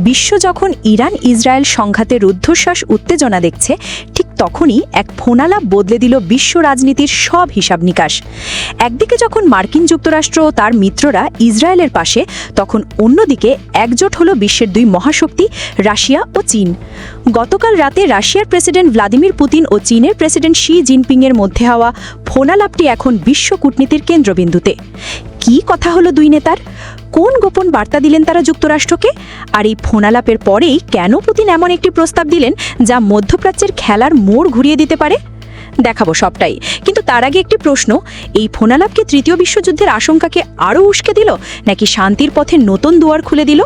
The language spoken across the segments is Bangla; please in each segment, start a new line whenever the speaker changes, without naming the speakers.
বিশ্ব যখন ইরান ইসরায়েল সংঘাতে রুদ্ধশ্বাস উত্তেজনা দেখছে, ঠিক তখনই এক ফোনালাপ বদলে দিল বিশ্ব রাজনীতির সব হিসাব নিকাশ। একদিকে যখন মার্কিন যুক্তরাষ্ট্র ও তার মিত্ররা ইসরায়েলের পাশে, তখন অন্যদিকে একজোট হলো বিশ্বের দুই মহাশক্তি রাশিয়া ও চীন। গতকাল রাতে রাশিয়ার প্রেসিডেন্ট ভ্লাদিমির পুতিন ও চীনের প্রেসিডেন্ট শি জিনপিংয়ের মধ্যে হওয়া ফোনালাপটি এখন বিশ্ব কূটনীতির কেন্দ্রবিন্দুতে। কী কথা হলো দুই নেতার? কোন গোপন বার্তা দিলেন তারা যুক্তরাষ্ট্রকে? আর এই ফোনালাপের পরেই কেন পুতিন এমন একটি প্রস্তাব দিলেন যা মধ্যপ্রাচ্যের খেলার মোড় ঘুরিয়ে দিতে পারে? দেখাবো সবটাই, কিন্তু তার আগে একটি প্রশ্ন। এই ফোনালাপ কি তৃতীয় বিশ্বযুদ্ধের আশঙ্কাকে আরও উস্কে দিল, নাকি শান্তির পথে নতুন দুয়ার খুলে দিল?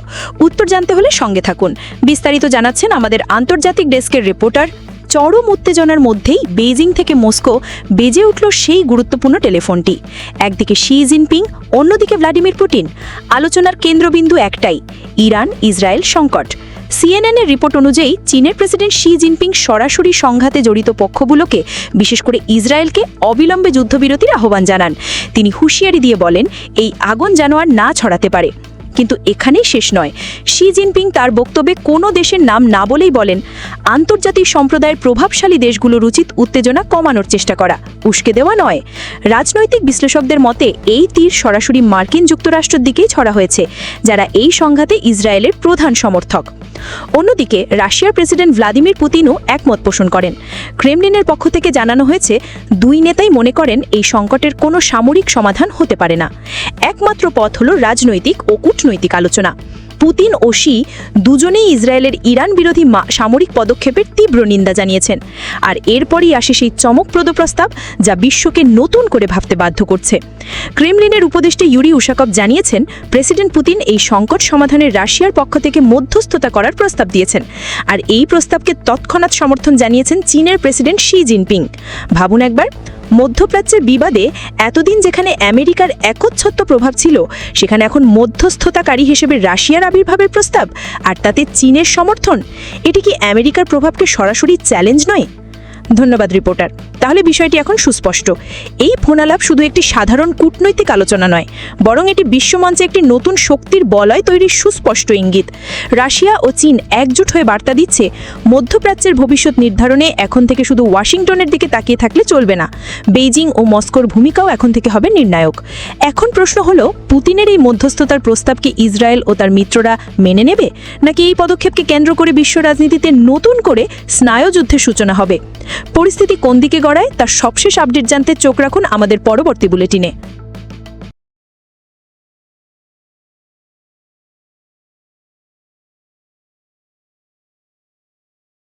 উত্তর জানতে হলে সঙ্গে থাকুন। বিস্তারিত জানাচ্ছেন আমাদের আন্তর্জাতিক ডেস্কের রিপোর্টার। চরম উত্তেজনার মধ্যেই বেইজিং থেকে মস্কো বেজে উঠল সেই গুরুত্বপূর্ণ টেলিফোনটি। একদিকে শি জিনপিং, অন্যদিকে ভ্লাদিমির পুতিন। আলোচনার কেন্দ্রবিন্দু একটাই, ইরান ইসরায়েল সংকট। সিএনএনের রিপোর্ট অনুযায়ী চীনের প্রেসিডেন্ট শি জিনপিং সরাসরি সংঘাতে জড়িত পক্ষগুলোকে, বিশেষ করে ইসরায়েলকে অবিলম্বে যুদ্ধবিরতির আহ্বান জানান। তিনি হুঁশিয়ারি দিয়ে বলেন, এই আগুন যেন আর না ছড়াতে পারে। কিন্তু এখানেই শেষ নয়। শি জিনপিং তার বক্তব্যে কোনো দেশের নাম না বলেই বলেন, আন্তর্জাতিক সম্প্রদায়ের প্রভাবশালী দেশগুলোর উচিত উত্তেজনা কমানোর চেষ্টা করা, উস্কে দেওয়া নয়। রাজনৈতিক বিশ্লেষকদের মতে এই তীর সরাসরি মার্কিন যুক্তরাষ্ট্রের দিকেই ছড়া হয়েছে, যারা এই সংঘাতে ইসরায়েলের প্রধান সমর্থক। অন্যদিকে রাশিয়ার প্রেসিডেন্ট ভ্লাদিমির পুতিনও একমত পোষণ করেন। ক্রেমলিনের পক্ষ থেকে জানানো হয়েছে, দুই নেতাই মনে করেন এই সংকটের কোনো সামরিক সমাধান হতে পারে না। একমাত্র পথ হল রাজনৈতিক ও কূটনৈতিক আলোচনা। পুতিন ও শি দুজনেই ইসরায়েলের ইরান বিরোধী সামরিক পদক্ষেপের তীব্র নিন্দা জানিয়েছেন। আর এরপরই আসে সেই চমকপ্রদ প্রস্তাব যা বিশ্বকে নতুন করে ভাবতে বাধ্য করছে। ক্রেমলিনের উপদেষ্টা ইউরি উশাকভ জানিয়েছেন, প্রেসিডেন্ট পুতিন এই সংকট সমাধানে রাশিয়ার পক্ষ থেকে মধ্যস্থতা করার প্রস্তাব দিয়েছেন। আর এই প্রস্তাবকে তৎক্ষণাৎ সমর্থন জানিয়েছেন চীনের প্রেসিডেন্ট শি জিনপিং। ভাবুন একবার, মধ্যপ্রাচ্যের বিবাদে এতদিন যেখানে আমেরিকার একচ্ছত্র প্রভাব ছিল, সেখানে এখন মধ্যস্থতাকারী হিসেবে রাশিয়ার আবির্ভাবের প্রস্তাব, আর তাতে চীনের সমর্থন। এটি কি আমেরিকার প্রভাবকে সরাসরি চ্যালেঞ্জ নয়? ধন্যবাদ রিপোর্টার। তাহলে বিষয়টি এখন সুস্পষ্ট। এই ফোনালাপ শুধু একটি সাধারণ কূটনৈতিক আলোচনা নয়, বরং এটি বিশ্বমঞ্চে একটি নতুন শক্তির বলয় তৈরির সুস্পষ্ট ইঙ্গিত। রাশিয়া ও চীন একজোট হয়ে বার্তা দিচ্ছে, মধ্যপ্রাচ্যের ভবিষ্যৎ নির্ধারণে এখন থেকে শুধু ওয়াশিংটনের দিকে তাকিয়ে থাকলে চলবে না। বেইজিং ও মস্কোর ভূমিকাও এখন থেকে হবে নির্ণায়ক। এখন প্রশ্ন হলো, পুতিনের এই মধ্যস্থতার প্রস্তাব কি ইসরায়েল ও তার মিত্ররা মেনে নেবে, নাকি এই পদক্ষেপকে কেন্দ্র করে বিশ্ব রাজনীতিতে নতুন করে স্নায়ুযুদ্ধের সূচনা হবে? পরিস্থিতি কোন দিকে গড়ায় তার সবশেষ আপডেট জানতে চোখ রাখুন আমাদের পরবর্তী বুলেটিনে।